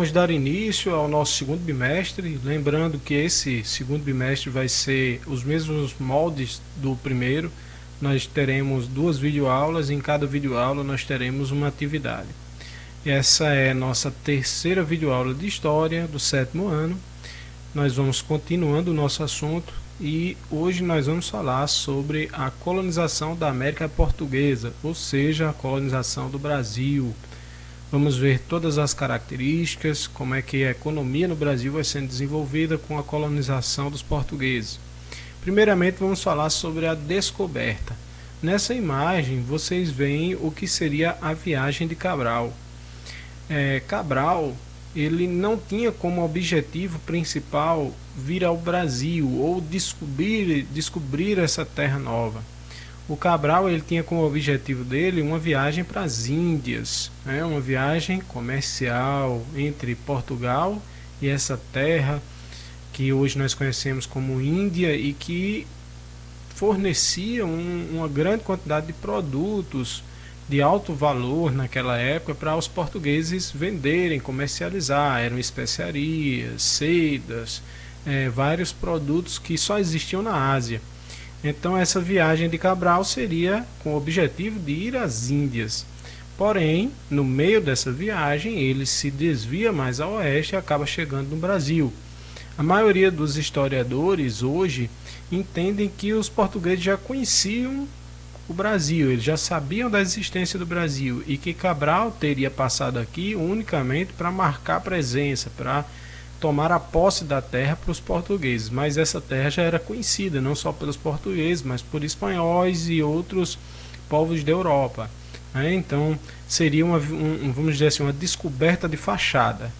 Vamos dar início ao nosso segundo bimestre, lembrando que esse segundo bimestre vai ser os mesmos moldes do primeiro. Nós teremos 2 videoaulas e em cada videoaula nós teremos uma atividade. Essa é a nossa terceira videoaula de História do 7º ano. Nós vamos continuando o nosso assunto e hoje nós vamos falar sobre a colonização da América Portuguesa, ou seja, a colonização do Brasil. Vamos ver todas as características, como é que a economia no Brasil vai sendo desenvolvida com a colonização dos portugueses. Primeiramente vamos falar sobre a descoberta. Nessa imagem vocês veem o que seria a viagem de Cabral. Cabral, ele não tinha como objetivo principal vir ao Brasil ou descobrir essa terra nova. O Cabral, ele tinha como objetivo dele uma viagem para as Índias, uma viagem comercial entre Portugal e essa terra que hoje nós conhecemos como Índia e que fornecia uma grande quantidade de produtos de alto valor naquela época para os portugueses venderem, comercializar. Eram especiarias, sedas, vários produtos que só existiam na Ásia. Então essa viagem de Cabral seria com o objetivo de ir às Índias. Porém, no meio dessa viagem, ele se desvia mais a oeste e acaba chegando no Brasil. A maioria dos historiadores hoje entendem que os portugueses já conheciam o Brasil, eles já sabiam da existência do Brasil e que Cabral teria passado aqui unicamente para marcar presença, para tomar a posse da terra para os portugueses, mas essa terra já era conhecida não só pelos portugueses, mas por espanhóis e outros povos da Europa. Então seria vamos dizer assim, uma descoberta de fachada.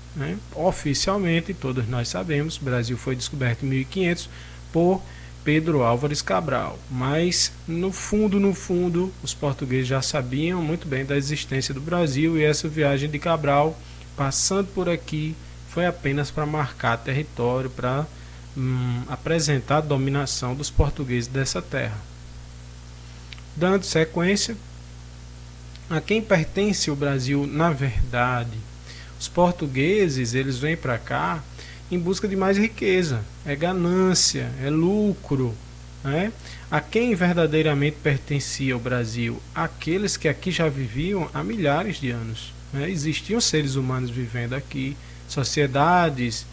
Oficialmente, todos nós sabemos, o Brasil foi descoberto em 1500 por Pedro Álvares Cabral, mas no fundo, os portugueses já sabiam muito bem da existência do Brasil e essa viagem de Cabral, passando por aqui, foi apenas para marcar território, para apresentar a dominação dos portugueses dessa terra. Dando sequência, a quem pertence o Brasil na verdade? Os portugueses, eles vêm para cá em busca de mais riqueza, é ganância, é lucro. A quem verdadeiramente pertencia o Brasil? Aqueles que aqui já viviam há milhares de anos. Existiam seres humanos vivendo aqui, sociedades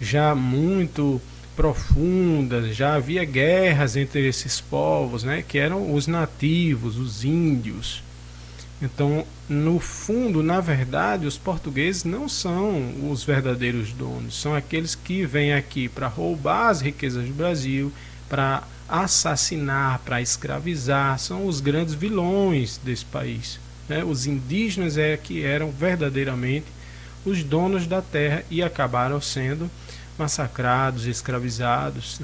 já muito profundas, já havia guerras entre esses povos, que eram os nativos, os índios. Então, no fundo, na verdade, os portugueses não são os verdadeiros donos, são aqueles que vêm aqui para roubar as riquezas do Brasil, para assassinar, para escravizar, são os grandes vilões desse país. Os indígenas que eram verdadeiramente os donos da terra e acabaram sendo massacrados, escravizados.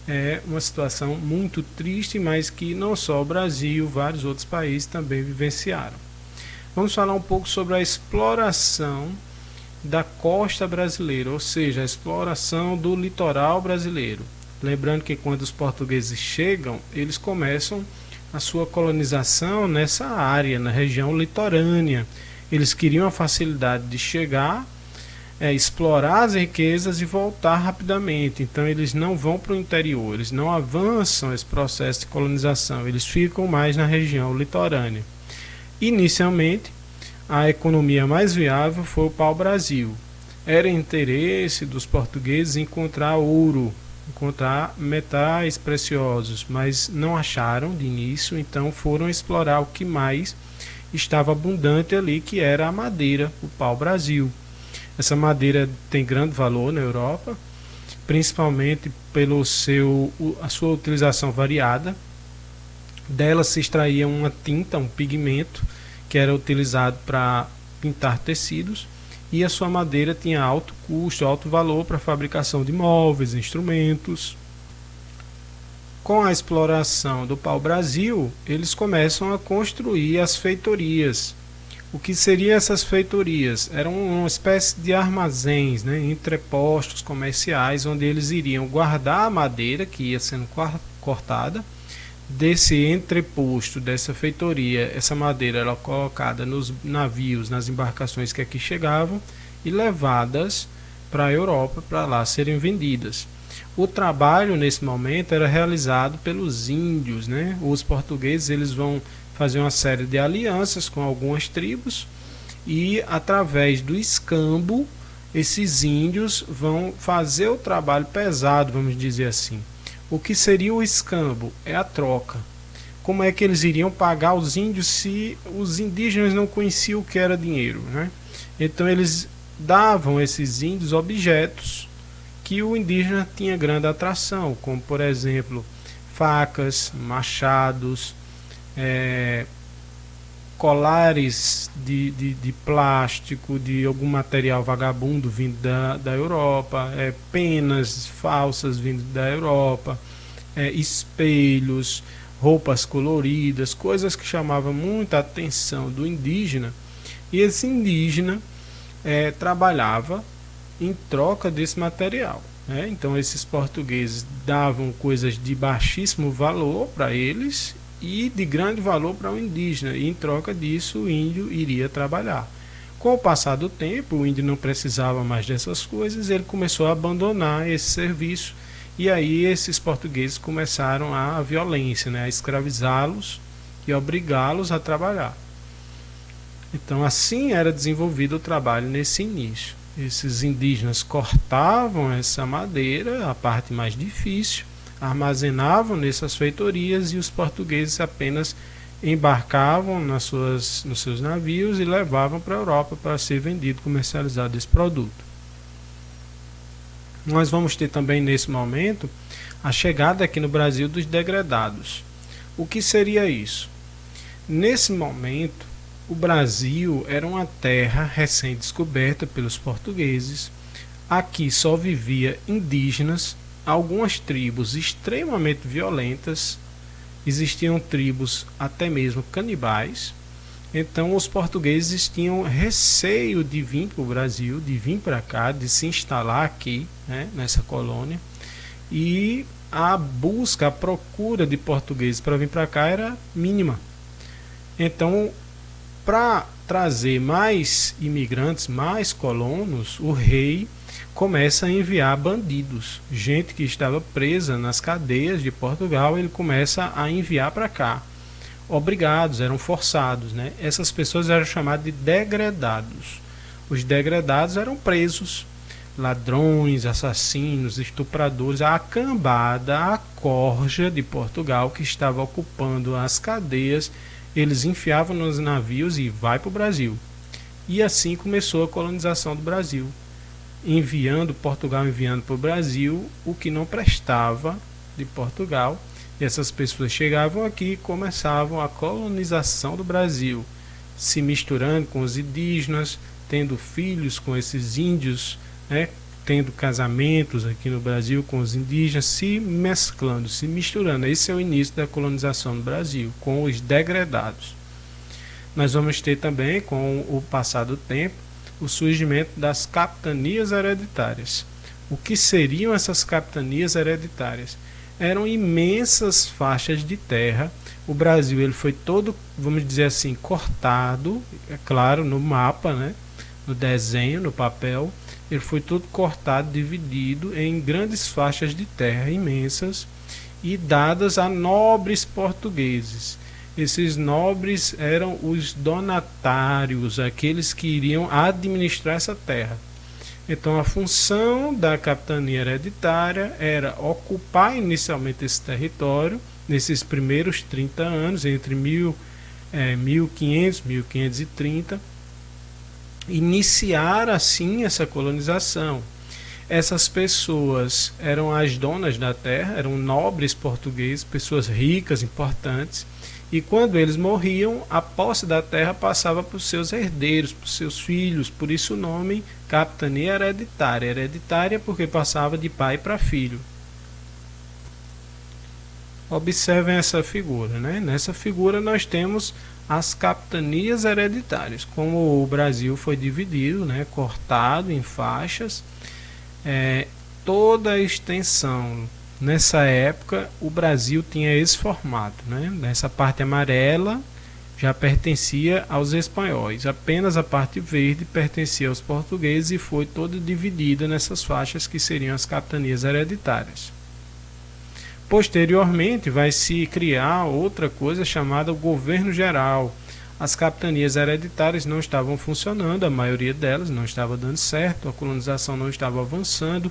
É uma situação muito triste, mas que não só o Brasil, vários outros países também vivenciaram. Vamos falar um pouco sobre a exploração da costa brasileira, ou seja, a exploração do litoral brasileiro. Lembrando que quando os portugueses chegam, eles começam a sua colonização nessa área, na região litorânea. Eles queriam a facilidade de chegar, explorar as riquezas e voltar rapidamente. Então eles não vão para o interior, eles não avançam esse processo de colonização, eles ficam mais na região litorânea. Inicialmente, a economia mais viável foi o pau-brasil. Era interesse dos portugueses encontrar ouro, encontrar metais preciosos, mas não acharam de início, então foram explorar o que mais estava abundante ali, que era a madeira, o pau-brasil. Essa madeira tem grande valor na Europa, principalmente pelo a sua utilização variada. Dela se extraía uma tinta, um pigmento, que era utilizado para pintar tecidos, e a sua madeira tinha alto custo, alto valor para a fabricação de móveis, instrumentos. Com a exploração do pau-brasil, eles começam a construir as feitorias. O que seriam essas feitorias? Eram uma espécie de armazéns, entrepostos comerciais, onde eles iriam guardar a madeira que ia sendo cortada. Desse entreposto, dessa feitoria, essa madeira era colocada nos navios, nas embarcações que aqui chegavam, e levadas para a Europa para lá serem vendidas. O trabalho nesse momento era realizado pelos índios, né? Os portugueses eles vão fazer uma série de alianças com algumas tribos e através do escambo esses índios vão fazer o trabalho pesado, vamos dizer assim. O que seria o escambo? É a troca. Como é que eles iriam pagar os índios se os indígenas não conheciam o que era dinheiro, né? Então eles davam a esses índios objetos que o indígena tinha grande atração, como por exemplo facas, machados, colares de plástico, de algum material vagabundo vindo da Europa, penas falsas vindo da Europa, espelhos, roupas coloridas, coisas que chamavam muita atenção do indígena. E esse indígena trabalhava em troca desse material. Então esses portugueses davam coisas de baixíssimo valor para eles e de grande valor para o indígena, e em troca disso o índio iria trabalhar. Com o passar do tempo, o índio não precisava mais dessas coisas, ele começou a abandonar esse serviço, e aí esses portugueses começaram a violência, a escravizá-los e obrigá-los a trabalhar. Então assim era desenvolvido o trabalho nesse início. Esses indígenas cortavam essa madeira, a parte mais difícil, armazenavam nessas feitorias e os portugueses apenas embarcavam nos seus navios e levavam para a Europa para ser vendido, comercializado esse produto. Nós vamos ter também nesse momento a chegada aqui no Brasil dos degredados. O que seria isso? Nesse momento, o Brasil era uma terra recém-descoberta pelos portugueses. Aqui só vivia indígenas, algumas tribos extremamente violentas, existiam tribos até mesmo canibais. Então os portugueses tinham receio de vir para o Brasil, de vir para cá, de se instalar aqui, nessa colônia, e a busca, a procura de portugueses para vir para cá era mínima. Então, para trazer mais imigrantes, mais colonos, o rei começa a enviar bandidos, gente que estava presa nas cadeias de Portugal, ele começa a enviar para cá. Obrigados, eram forçados, Essas pessoas eram chamadas de degredados. Os degredados eram presos, ladrões, assassinos, estupradores, a cambada, a corja de Portugal que estava ocupando as cadeias, eles enfiavam nos navios e vai para o Brasil. E assim começou a colonização do Brasil. Portugal enviando para o Brasil o que não prestava de Portugal. E essas pessoas chegavam aqui e começavam a colonização do Brasil, se misturando com os indígenas, tendo filhos com esses índios, tendo casamentos aqui no Brasil com os indígenas, se mesclando, se misturando. Esse é o início da colonização do Brasil, com os degredados. Nós vamos ter também, com o passar do tempo, o surgimento das capitanias hereditárias. O que seriam essas capitanias hereditárias? Eram imensas faixas de terra. O Brasil ele foi todo, vamos dizer assim, cortado, é claro, no mapa, no desenho, no papel. Ele foi todo cortado, dividido em grandes faixas de terra imensas e dadas a nobres portugueses. Esses nobres eram os donatários, aqueles que iriam administrar essa terra. Então a função da capitania hereditária era ocupar inicialmente esse território, nesses primeiros 30 anos, entre 1500 e 1530, iniciar assim essa colonização. Essas pessoas eram as donas da terra, eram nobres portugueses, pessoas ricas, importantes, e quando eles morriam, a posse da terra passava para os seus herdeiros, para os seus filhos, por isso o nome capitania hereditária. Hereditária porque passava de pai para filho. Observem essa figura, Nessa figura nós temos as capitanias hereditárias, como o Brasil foi dividido, cortado em faixas, toda a extensão. Nessa época o Brasil tinha esse formato, Nessa parte amarela já pertencia aos espanhóis. Apenas a parte verde pertencia aos portugueses e foi toda dividida nessas faixas que seriam as capitanias hereditárias. Posteriormente vai se criar outra coisa chamada governo geral. As capitanias hereditárias não estavam funcionando, a maioria delas não estava dando certo, a colonização não estava avançando,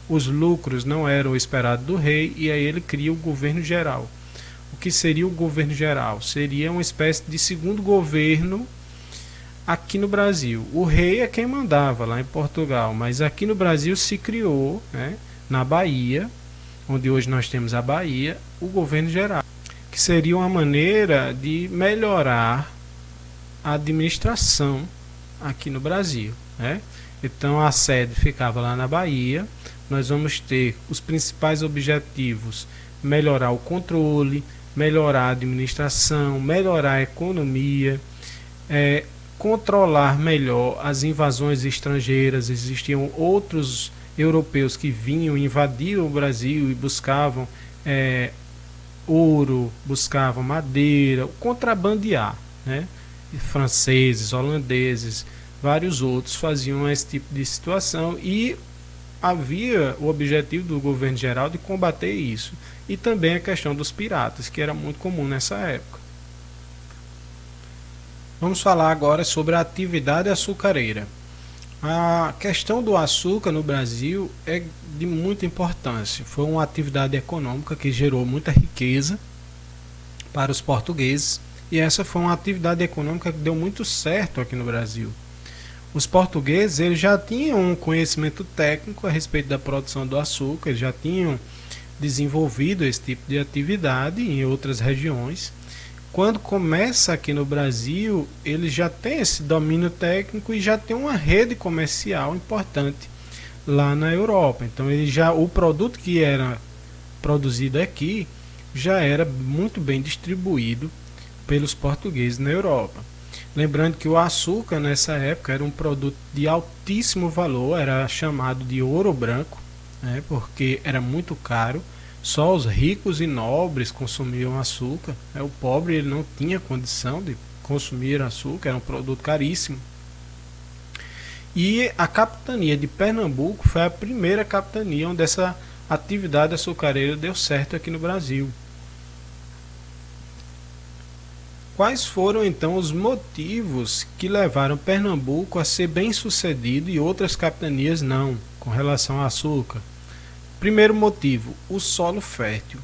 os lucros não eram esperados do rei, e aí ele cria o governo geral. O que seria o governo geral? Seria uma espécie de segundo governo aqui no Brasil. O rei é quem mandava lá em Portugal, mas aqui no Brasil se criou, né, na Bahia, onde hoje nós temos a Bahia, o governo geral, que seria uma maneira de melhorar a administração aqui no Brasil, né? Então a sede ficava lá na Bahia. Nós vamos ter os principais objetivos: melhorar o controle, melhorar a administração, melhorar a economia, controlar melhor as invasões estrangeiras. Existiam outros europeus que vinham, invadiam o Brasil e buscavam ouro, buscavam madeira, contrabandear, né? E franceses, holandeses, vários outros faziam esse tipo de situação, e havia o objetivo do governo geral de combater isso. E também a questão dos piratas, que era muito comum nessa época. Vamos falar agora sobre a atividade açucareira. A questão do açúcar no Brasil é de muita importância. Foi uma atividade econômica que gerou muita riqueza para os portugueses, e essa foi uma atividade econômica que deu muito certo aqui no Brasil. Os portugueses, eles já tinham um conhecimento técnico a respeito da produção do açúcar, eles já tinham desenvolvido esse tipo de atividade em outras regiões. Quando começa aqui no Brasil, eles já têm esse domínio técnico e já tem uma rede comercial importante lá na Europa. Então o produto que era produzido aqui já era muito bem distribuído pelos portugueses na Europa. Lembrando que o açúcar nessa época era um produto de altíssimo valor, era chamado de ouro branco, né, porque era muito caro. Só os ricos e nobres consumiam açúcar, né? O pobre, ele não tinha condição de consumir açúcar, era um produto caríssimo. E a capitania de Pernambuco foi a primeira capitania onde essa atividade açucareira deu certo aqui no Brasil. Quais foram então os motivos que levaram Pernambuco a ser bem sucedido e outras capitanias não, com relação ao açúcar? Primeiro motivo, o solo fértil.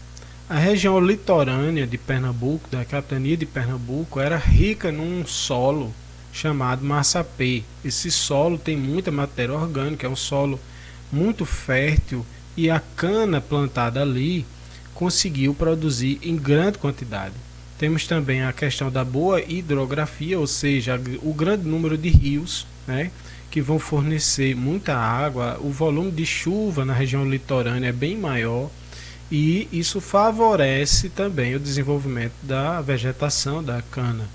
A região litorânea de Pernambuco, da capitania de Pernambuco, era rica num solo chamado massapê. Esse solo tem muita matéria orgânica, é um solo muito fértil, e a cana plantada ali conseguiu produzir em grande quantidade. Temos também a questão da boa hidrografia, ou seja, o grande número de rios, né, que vão fornecer muita água. O volume de chuva na região litorânea é bem maior, e isso favorece também o desenvolvimento da vegetação da cana.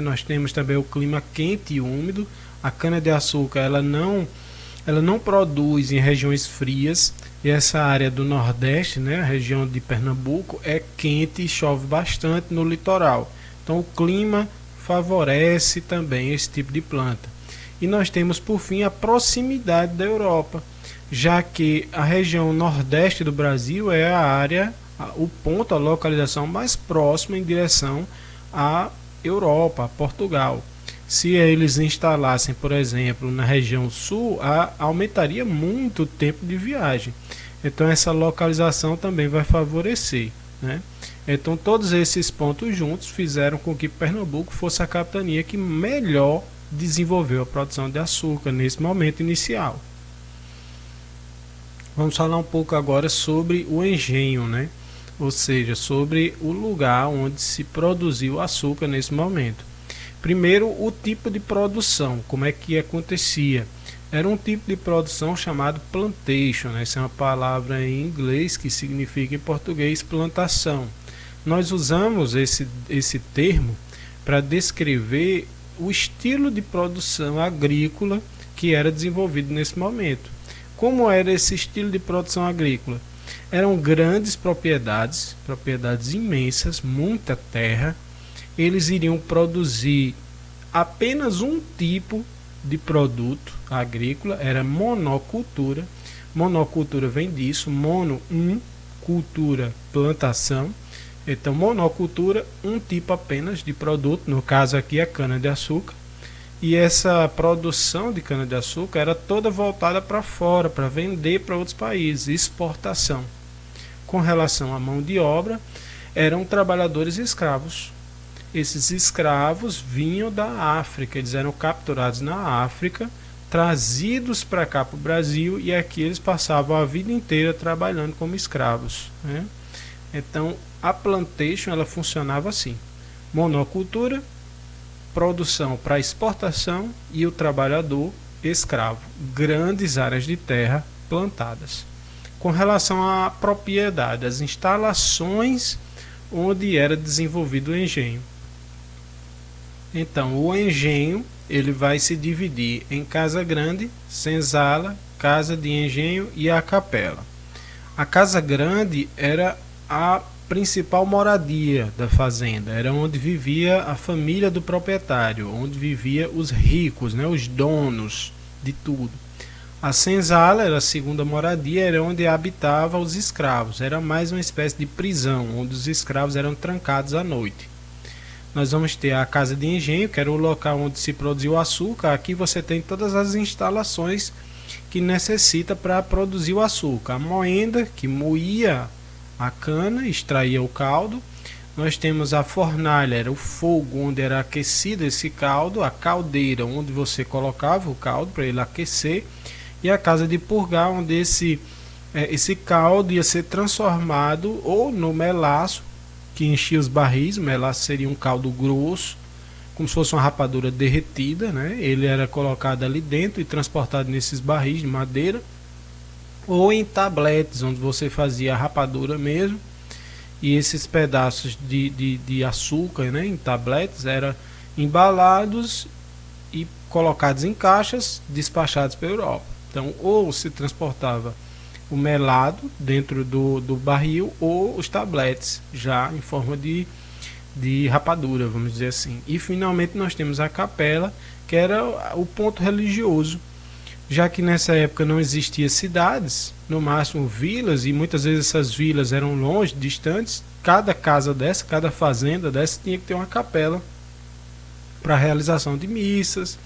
Nós temos também o clima quente e úmido. A cana-de-açúcar ela não produz em regiões frias, e essa área do Nordeste, né, a região de Pernambuco, é quente e chove bastante no litoral. Então o clima favorece também esse tipo de planta. E nós temos, por fim, a proximidade da Europa, já que a região nordeste do Brasil é a área, o ponto, a localização mais próxima em direção à Europa, a Portugal. Se eles instalassem, por exemplo, na região sul, aumentaria muito o tempo de viagem. Então essa localização também vai favorecer, né? Então todos esses pontos juntos fizeram com que Pernambuco fosse a capitania que melhor desenvolveu a produção de açúcar nesse momento inicial. Vamos falar um pouco agora sobre o engenho, né? Ou seja, sobre o lugar onde se produziu o açúcar nesse momento. Primeiro, o tipo de produção, como é que acontecia? Era um tipo de produção chamado plantation, né? Essa é uma palavra em inglês que significa em português plantação. Nós usamos esse termo para descrever o estilo de produção agrícola que era desenvolvido nesse momento. Como era esse estilo de produção agrícola? Eram grandes propriedades imensas, muita terra, eles iriam produzir apenas um tipo de produto agrícola, era monocultura. Monocultura vem disso, mono, cultura, plantação. Então, monocultura, um tipo apenas de produto, no caso aqui a cana-de-açúcar. E essa produção de cana-de-açúcar era toda voltada para fora, para vender para outros países, exportação. Com relação à mão de obra, eram trabalhadores escravos. Esses escravos vinham da África, eles eram capturados na África, trazidos para cá para o Brasil, e aqui eles passavam a vida inteira trabalhando como escravos, né? Então a plantation ela funcionava assim: monocultura, produção para exportação e o trabalhador escravo, grandes áreas de terra plantadas. Com relação à propriedade, as instalações onde era desenvolvido o engenho. Então, o engenho ele vai se dividir em casa grande, senzala, casa de engenho e a capela. A casa grande era a principal moradia da fazenda, era onde vivia a família do proprietário, onde vivia os ricos, né, os donos de tudo. A senzala era a segunda moradia, era onde habitavam os escravos, era mais uma espécie de prisão, onde os escravos eram trancados à noite. Nós vamos ter a casa de engenho, que era o local onde se produziu o açúcar. Aqui você tem todas as instalações que necessita para produzir o açúcar. A moenda, que moía a cana, extraía o caldo. Nós temos a fornalha, era o fogo onde era aquecido esse caldo. A caldeira, onde você colocava o caldo para ele aquecer. E a casa de purgar, onde esse caldo ia ser transformado ou no melaço, que enchia os barris. O melaço seria um caldo grosso, como se fosse uma rapadura derretida, né? Ele era colocado ali dentro e transportado nesses barris de madeira, ou em tabletes, onde você fazia a rapadura mesmo, e esses pedaços de açúcar, né, em tabletes, eram embalados e colocados em caixas, despachados para a Europa. Então, ou se transportava o melado dentro do barril, ou os tabletes já em forma de rapadura, vamos dizer assim. E finalmente nós temos a capela, que era o ponto religioso, já que nessa época não existia cidades, no máximo vilas, e muitas vezes essas vilas eram longe, distantes. Cada casa dessa, cada fazenda dessa tinha que ter uma capela para realização de missas,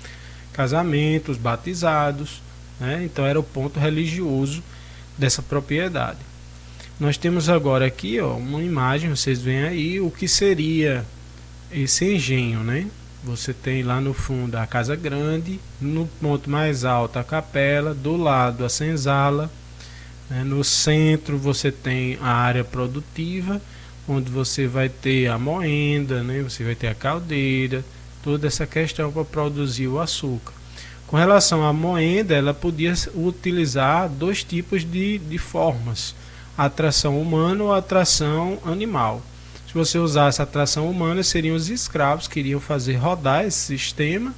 casamentos, batizados, né? Então era o ponto religioso dessa propriedade. Nós temos agora aqui, ó, uma imagem, vocês veem aí o que seria esse engenho, né? Você tem lá no fundo a casa grande, no ponto mais alto a capela, do lado a senzala, né? No centro você tem a área produtiva, onde você vai ter a moenda, né? Você vai ter a caldeira, toda essa questão para produzir o açúcar. Com relação à moenda, ela podia utilizar dois tipos de formas: a tração humana ou a tração animal. Se você usasse a tração humana, seriam os escravos que iriam fazer rodar esse sistema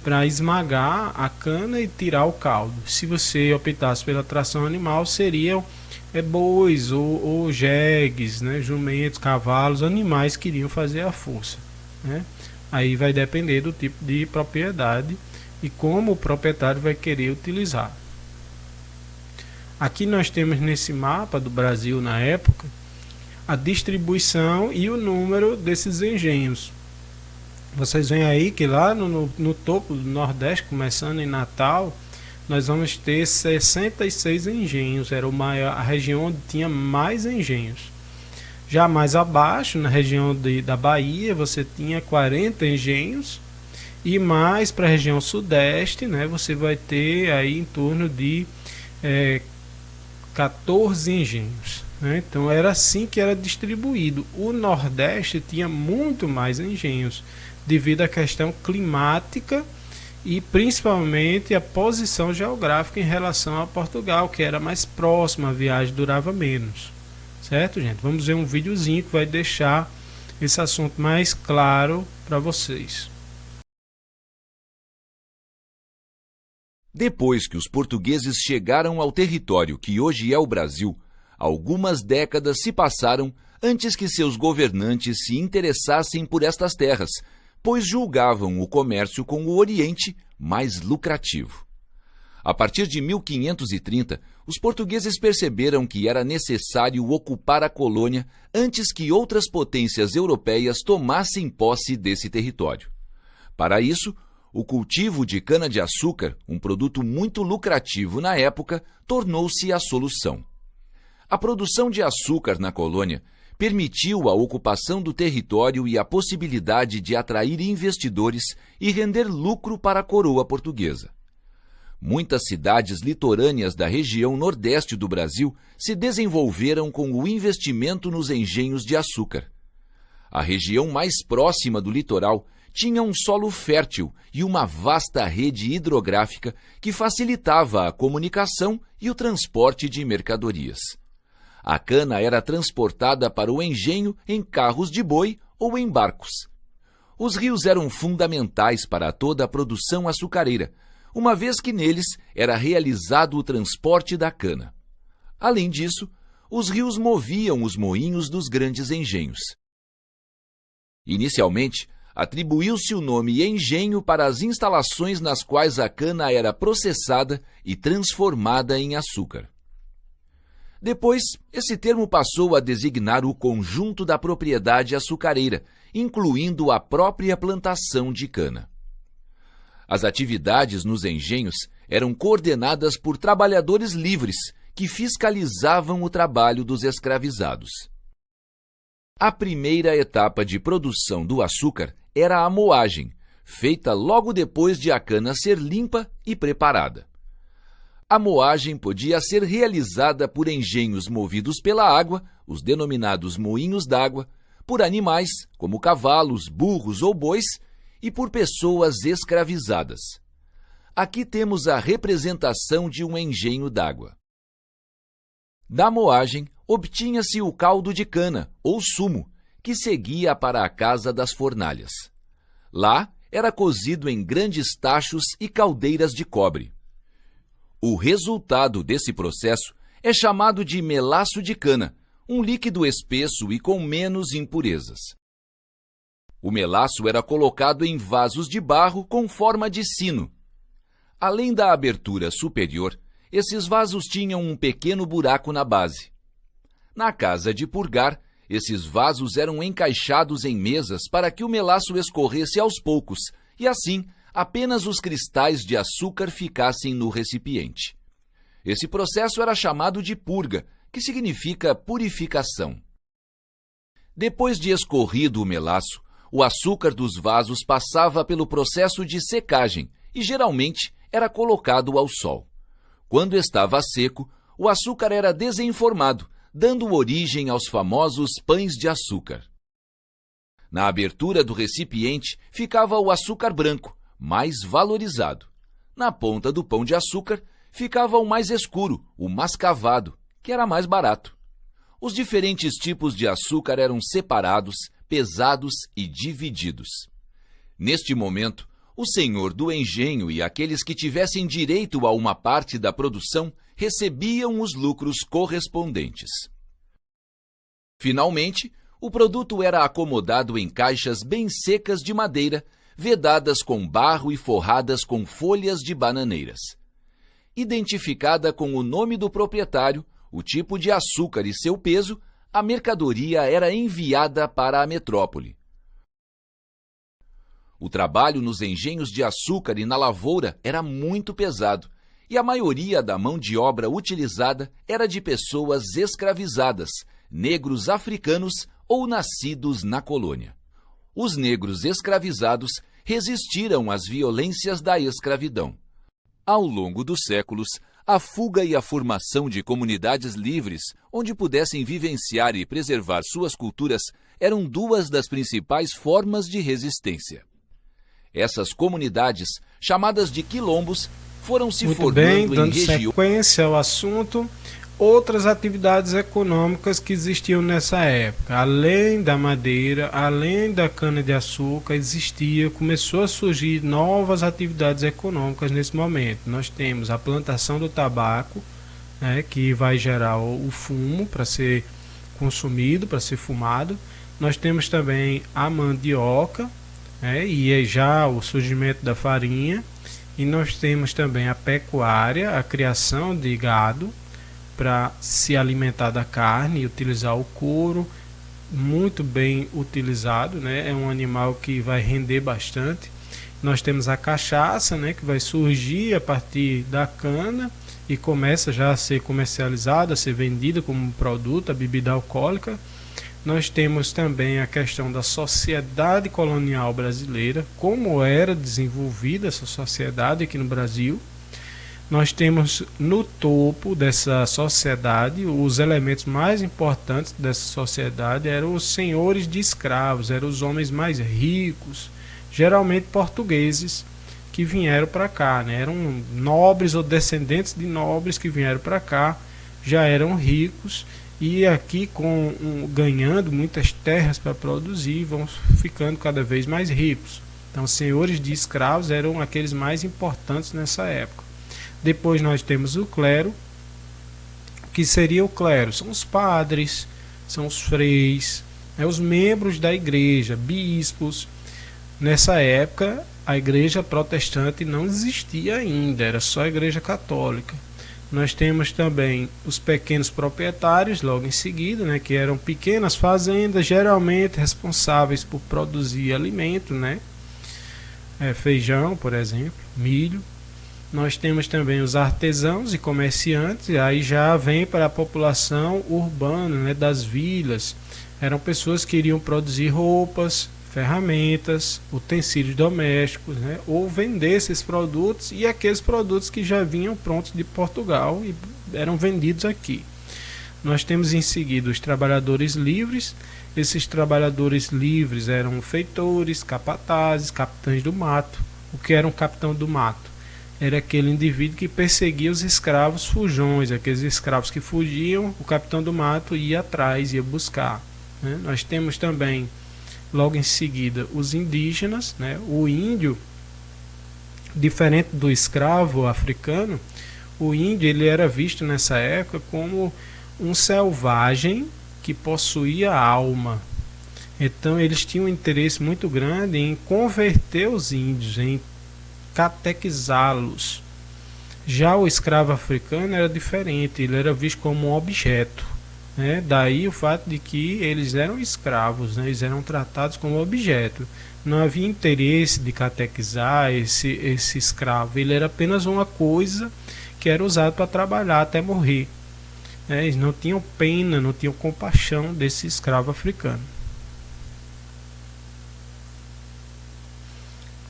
para esmagar a cana e tirar o caldo. Se você optasse pela tração animal, seriam bois ou jegues, né, jumentos, cavalos, animais que iriam fazer a força, né? Aí vai depender do tipo de propriedade e como o proprietário vai querer utilizar. Aqui nós temos nesse mapa do Brasil na época a distribuição e o número desses engenhos. Vocês veem aí que lá no topo do Nordeste, começando em Natal, nós vamos ter 66 engenhos. Era a região onde tinha mais engenhos. Já mais abaixo, na região da Bahia, você tinha 40 engenhos. E mais para a região sudeste, né, você vai ter aí em torno de 14 engenhos, né? Então era assim que era distribuído. O Nordeste tinha muito mais engenhos, devido à questão climática e principalmente a posição geográfica em relação a Portugal, que era mais próximo, a viagem durava menos. Certo, gente? Vamos ver um videozinho que vai deixar esse assunto mais claro para vocês. Depois que os portugueses chegaram ao território que hoje é o Brasil, algumas décadas se passaram antes que seus governantes se interessassem por estas terras, pois julgavam o comércio com o Oriente mais lucrativo. A partir de 1530, os portugueses perceberam que era necessário ocupar a colônia antes que outras potências europeias tomassem posse desse território. Para isso, o cultivo de cana-de-açúcar, um produto muito lucrativo na época, tornou-se a solução. A produção de açúcar na colônia permitiu a ocupação do território e a possibilidade de atrair investidores e render lucro para a coroa portuguesa. Muitas cidades litorâneas da região nordeste do Brasil se desenvolveram com o investimento nos engenhos de açúcar. A região mais próxima do litoral tinha um solo fértil e uma vasta rede hidrográfica que facilitava a comunicação e o transporte de mercadorias. A cana era transportada para o engenho em carros de boi ou em barcos. Os rios eram fundamentais para toda a produção açucareira, uma vez que neles era realizado o transporte da cana. Além disso, os rios moviam os moinhos dos grandes engenhos. Inicialmente, atribuiu-se o nome engenho para as instalações nas quais a cana era processada e transformada em açúcar. Depois, esse termo passou a designar o conjunto da propriedade açucareira, incluindo a própria plantação de cana. As atividades nos engenhos eram coordenadas por trabalhadores livres que fiscalizavam o trabalho dos escravizados. A primeira etapa de produção do açúcar era a moagem, feita logo depois de a cana ser limpa e preparada. A moagem podia ser realizada por engenhos movidos pela água, os denominados moinhos d'água, por animais, como cavalos, burros ou bois, e por pessoas escravizadas. Aqui temos a representação de um engenho d'água. Da moagem, obtinha-se o caldo de cana, ou sumo, que seguia para a casa das fornalhas. Lá, era cozido em grandes tachos e caldeiras de cobre. O resultado desse processo é chamado de melaço de cana, um líquido espesso e com menos impurezas. O melaço era colocado em vasos de barro com forma de sino. Além da abertura superior, esses vasos tinham um pequeno buraco na base. Na casa de purgar, esses vasos eram encaixados em mesas para que o melaço escorresse aos poucos e, assim, apenas os cristais de açúcar ficassem no recipiente. Esse processo era chamado de purga, que significa purificação. Depois de escorrido o melaço, o açúcar dos vasos passava pelo processo de secagem e, geralmente, era colocado ao sol. Quando estava seco, o açúcar era desenformado, dando origem aos famosos pães de açúcar. Na abertura do recipiente ficava o açúcar branco, mais valorizado. Na ponta do pão de açúcar ficava o mais escuro, o mascavado, que era mais barato. Os diferentes tipos de açúcar eram separados, pesados e divididos. Neste momento, o senhor do engenho e aqueles que tivessem direito a uma parte da produção recebiam os lucros correspondentes. Finalmente, o produto era acomodado em caixas bem secas de madeira, vedadas com barro e forradas com folhas de bananeiras. Identificada com o nome do proprietário, o tipo de açúcar e seu peso, a mercadoria era enviada para a metrópole. O trabalho nos engenhos de açúcar e na lavoura era muito pesado, e a maioria da mão de obra utilizada era de pessoas escravizadas, negros africanos ou nascidos na colônia. Os negros escravizados resistiram às violências da escravidão. Ao longo dos séculos, a fuga e a formação de comunidades livres, onde pudessem vivenciar e preservar suas culturas, eram duas das principais formas de resistência. Essas comunidades, chamadas de quilombos, foram se formando em regiões... sequência ao assunto, outras atividades econômicas que existiam nessa época. Além da madeira, além da cana-de-açúcar, começou a surgir novas atividades econômicas nesse momento. Nós temos a plantação do tabaco, né, que vai gerar o fumo para ser consumido, para ser fumado. Nós temos também a mandioca, e é já o surgimento da farinha. E nós temos também a pecuária, a criação de gado para se alimentar da carne e utilizar o couro, muito bem utilizado, né? É um animal que vai render bastante. Nós temos a cachaça, né, que vai surgir a partir da cana e começa já a ser comercializada, a ser vendida como produto, a bebida alcoólica. Nós temos também a questão da sociedade colonial brasileira, como era desenvolvida essa sociedade aqui no Brasil. Nós temos no topo dessa sociedade, os elementos mais importantes dessa sociedade eram os senhores de escravos, eram os homens mais ricos, geralmente portugueses, que vieram para cá, né? Eram nobres ou descendentes de nobres que vieram para cá, já eram ricos e aqui ganhando muitas terras para produzir, vão ficando cada vez mais ricos. Então, senhores de escravos eram aqueles mais importantes nessa época. Depois nós temos o clero. O que seria o clero? São os padres, são os freis, os membros da igreja, bispos. Nessa época, a igreja protestante não existia ainda, era só a igreja católica. Nós temos também os pequenos proprietários, logo em seguida, né, que eram pequenas fazendas, geralmente responsáveis por produzir alimento, né? Feijão, por exemplo, milho. Nós temos também os artesãos e comerciantes, aí já vem para a população urbana, né, das vilas. Eram pessoas que iriam produzir roupas, ferramentas, utensílios domésticos, né, ou vender esses produtos e aqueles produtos que já vinham prontos de Portugal e eram vendidos aqui. Nós temos em seguida os trabalhadores livres. Esses trabalhadores livres eram feitores, capatazes, capitães do mato. O que era um capitão do mato? Era aquele indivíduo que perseguia os escravos fujões, aqueles escravos que fugiam, o capitão do mato ia atrás, ia buscar, né? Nós temos também, logo em seguida, os indígenas, né? O índio, diferente do escravo africano, o índio ele era visto nessa época como um selvagem que possuía alma. Então eles tinham um interesse muito grande em converter os índios, em catequizá-los. Já o escravo africano era diferente, ele era visto como um objeto, né? Daí o fato de que eles eram escravos, né? Eles eram tratados como objeto. Não havia interesse de catequizar esse escravo, ele era apenas uma coisa que era usada para trabalhar até morrer, né? Eles não tinham pena, não tinham compaixão desse escravo africano.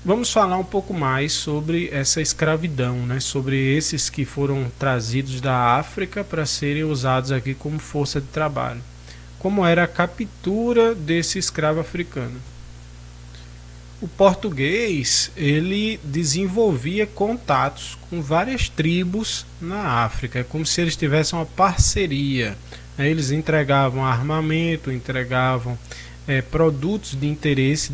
Vamos falar um pouco mais sobre essa escravidão, né? Sobre esses que foram trazidos da África para serem usados aqui como força de trabalho. Como era a captura desse escravo africano? O português ele desenvolvia contatos com várias tribos na África, é como se eles tivessem uma parceria. Eles entregavam armamento, entregavam produtos de interesse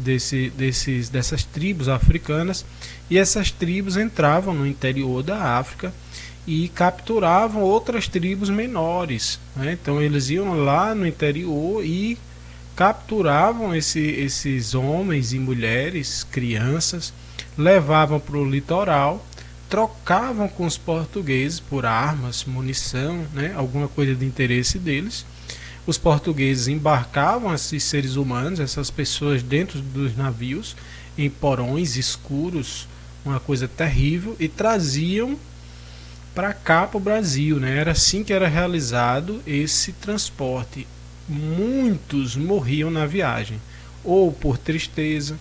dessas tribos africanas, e essas tribos entravam no interior da África e capturavam outras tribos menores, né? Então eles iam lá no interior e capturavam esses homens e mulheres, crianças, levavam para o litoral, trocavam com os portugueses por armas, munição, né? Alguma coisa de interesse deles. Os portugueses embarcavam esses seres humanos, essas pessoas, dentro dos navios, em porões escuros, uma coisa terrível, e traziam para cá, para o Brasil, né? Era assim que era realizado esse transporte. Muitos morriam na viagem, ou por tristeza,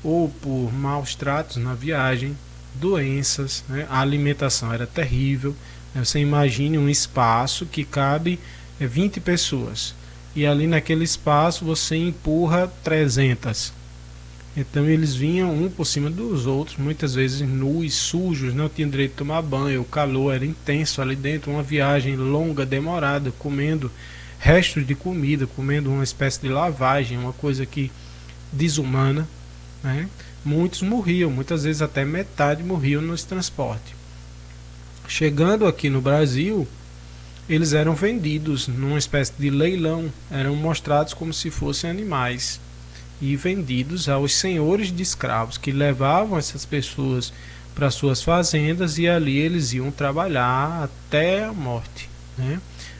ou por maus tratos na viagem, doenças, né? A alimentação era terrível. Você imagine um espaço que cabe 20 pessoas, e ali naquele espaço você empurra 300. Então eles vinham um por cima dos outros, muitas vezes nus, sujos, não tinham direito de tomar banho, o calor era intenso ali dentro, uma viagem longa, demorada, comendo restos de comida, comendo uma espécie de lavagem, uma coisa que desumana, né? Muitos morriam, muitas vezes até metade morriam nesse transporte. Chegando aqui no Brasil, eles eram vendidos numa espécie de leilão, eram mostrados como se fossem animais e vendidos aos senhores de escravos, que levavam essas pessoas para suas fazendas e ali eles iam trabalhar até a morte, né?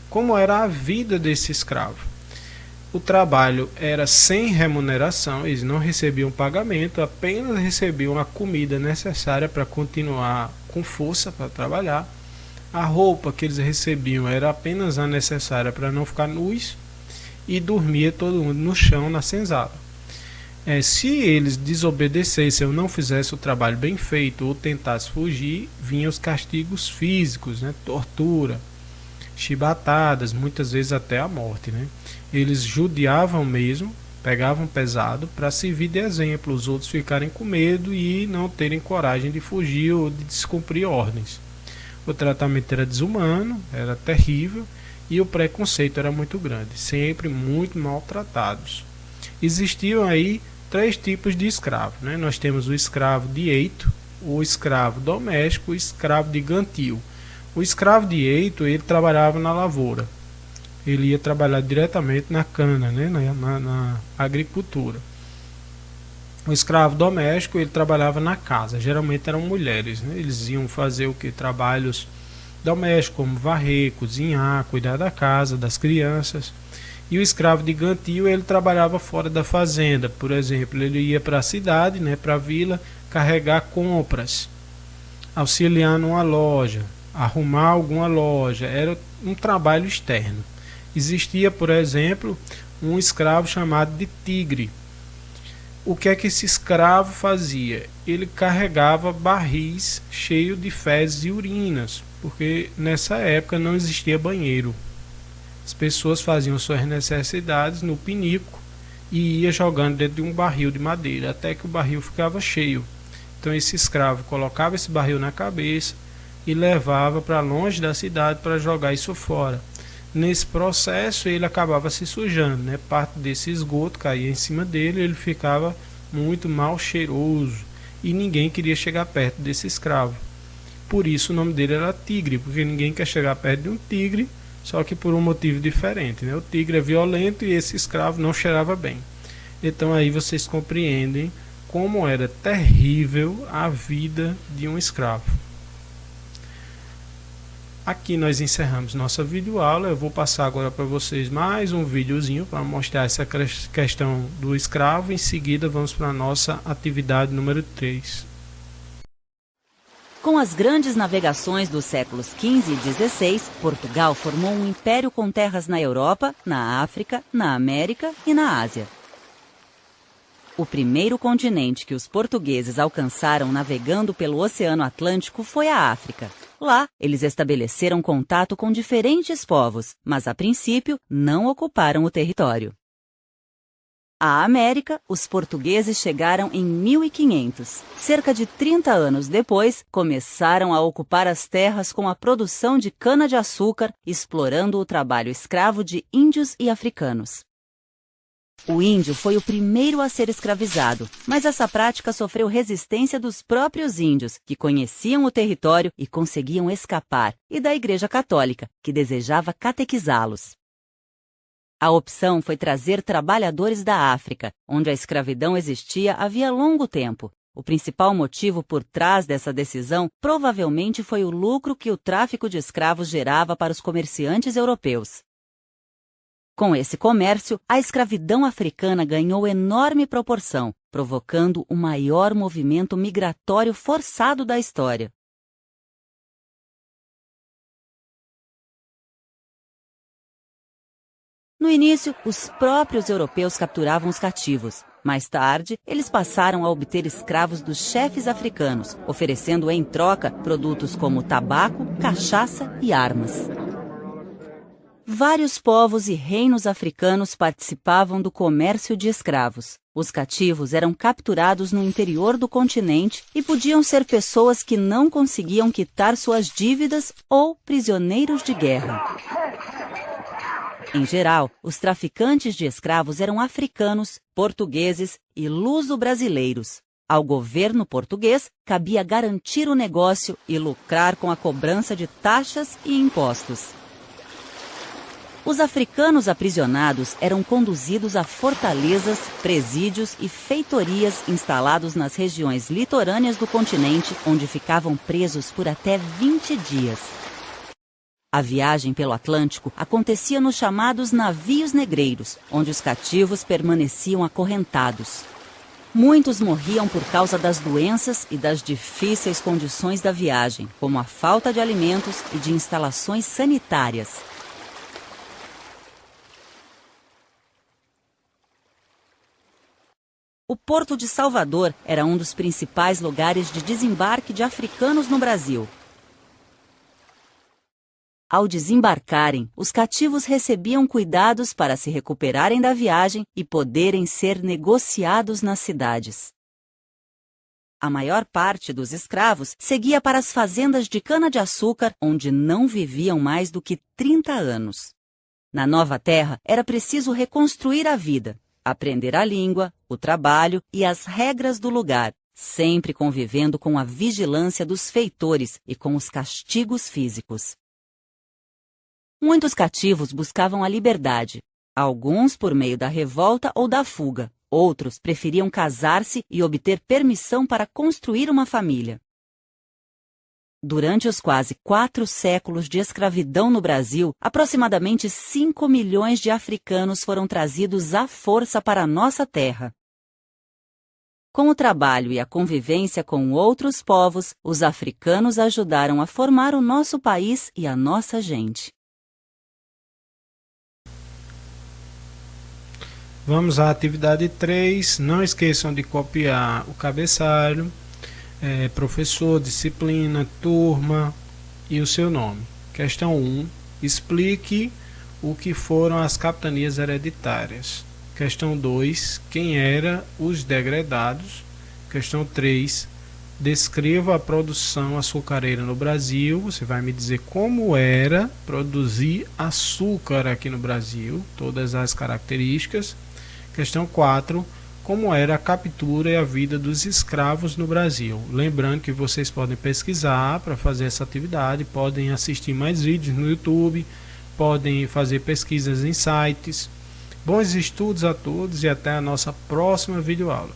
Como era a vida desse escravo? O trabalho era sem remuneração, eles não recebiam pagamento, apenas recebiam a comida necessária para continuar com força para trabalhar. A roupa que eles recebiam era apenas a necessária para não ficar nus e dormia todo mundo no chão, na senzala. Se eles desobedecessem ou não fizessem o trabalho bem feito ou tentassem fugir, vinham os castigos físicos, né? Tortura, chibatadas, muitas vezes até a morte, né? Eles judiavam mesmo, pegavam pesado para servir de exemplo, os outros ficarem com medo e não terem coragem de fugir ou de descumprir ordens. O tratamento era desumano, era terrível e o preconceito era muito grande, sempre muito maltratados. Existiam aí 3 tipos de escravo, né? Nós temos o escravo de eito, o escravo doméstico e o escravo de gantio. O escravo de eito, ele trabalhava na lavoura, ele ia trabalhar diretamente na cana, né? na agricultura. O escravo doméstico, ele trabalhava na casa, geralmente eram mulheres, né? Eles iam fazer o que? Trabalhos domésticos, como varrer, cozinhar, cuidar da casa, das crianças. E o escravo de gantio, ele trabalhava fora da fazenda, por exemplo, ele ia para a cidade, né, para a vila, carregar compras, auxiliar numa loja, arrumar alguma loja, era um trabalho externo. Existia, por exemplo, um escravo chamado de tigre. O que é que esse escravo fazia? Ele carregava barris cheios de fezes e urinas, porque nessa época não existia banheiro. As pessoas faziam suas necessidades no pinico e ia jogando dentro de um barril de madeira, até que o barril ficava cheio. Então esse escravo colocava esse barril na cabeça e levava para longe da cidade para jogar isso fora. Nesse processo ele acabava se sujando, né? Parte desse esgoto caía em cima dele, ele ficava muito mal cheiroso e ninguém queria chegar perto desse escravo. Por isso o nome dele era tigre, porque ninguém quer chegar perto de um tigre, só que por um motivo diferente, né? O tigre é violento e esse escravo não cheirava bem. Então aí vocês compreendem como era terrível a vida de um escravo. Aqui nós encerramos nossa videoaula. Eu vou passar agora para vocês mais um videozinho para mostrar essa questão do escravo. Em seguida vamos para a nossa atividade número 3. Com as grandes navegações dos séculos XV e XVI, Portugal formou um império com terras na Europa, na África, na América e na Ásia. O primeiro continente que os portugueses alcançaram navegando pelo Oceano Atlântico foi a África. Lá, eles estabeleceram contato com diferentes povos, mas a princípio não ocuparam o território. À América, os portugueses chegaram em 1500. Cerca de 30 anos depois, começaram a ocupar as terras com a produção de cana-de-açúcar, explorando o trabalho escravo de índios e africanos. O índio foi o primeiro a ser escravizado, mas essa prática sofreu resistência dos próprios índios, que conheciam o território e conseguiam escapar, e da Igreja Católica, que desejava catequizá-los. A opção foi trazer trabalhadores da África, onde a escravidão existia havia longo tempo. O principal motivo por trás dessa decisão provavelmente foi o lucro que o tráfico de escravos gerava para os comerciantes europeus. Com esse comércio, a escravidão africana ganhou enorme proporção, provocando o maior movimento migratório forçado da história. No início, os próprios europeus capturavam os cativos. Mais tarde, eles passaram a obter escravos dos chefes africanos, oferecendo em troca produtos como tabaco, cachaça e armas. Vários povos e reinos africanos participavam do comércio de escravos. Os cativos eram capturados no interior do continente e podiam ser pessoas que não conseguiam quitar suas dívidas ou prisioneiros de guerra. Em geral, os traficantes de escravos eram africanos, portugueses e luso-brasileiros. Ao governo português, cabia garantir o negócio e lucrar com a cobrança de taxas e impostos. Os africanos aprisionados eram conduzidos a fortalezas, presídios e feitorias instalados nas regiões litorâneas do continente, onde ficavam presos por até 20 dias. A viagem pelo Atlântico acontecia nos chamados navios negreiros, onde os cativos permaneciam acorrentados. Muitos morriam por causa das doenças e das difíceis condições da viagem, como a falta de alimentos e de instalações sanitárias. O Porto de Salvador era um dos principais lugares de desembarque de africanos no Brasil. Ao desembarcarem, os cativos recebiam cuidados para se recuperarem da viagem e poderem ser negociados nas cidades. A maior parte dos escravos seguia para as fazendas de cana-de-açúcar, onde não viviam mais do que 30 anos. Na nova terra, era preciso reconstruir a vida, aprender a língua, o trabalho e as regras do lugar, sempre convivendo com a vigilância dos feitores e com os castigos físicos. Muitos cativos buscavam a liberdade, alguns por meio da revolta ou da fuga, outros preferiam casar-se e obter permissão para construir uma família. Durante os quase 4 séculos de escravidão no Brasil, aproximadamente 5 milhões de africanos foram trazidos à força para a nossa terra. Com o trabalho e a convivência com outros povos, os africanos ajudaram a formar o nosso país e a nossa gente. Vamos à atividade 3. Não esqueçam de copiar o cabeçalho, professor, disciplina, turma e o seu nome. Questão 1. Explique o que foram as capitanias hereditárias. Questão 2. Quem eram os degredados? Questão 3. Descreva a produção açucareira no Brasil. Você vai me dizer como era produzir açúcar aqui no Brasil, todas as características. Questão 4. Como era a captura e a vida dos escravos no Brasil. Lembrando que vocês podem pesquisar para fazer essa atividade, podem assistir mais vídeos no YouTube, podem fazer pesquisas em sites. Bons estudos a todos e até a nossa próxima videoaula.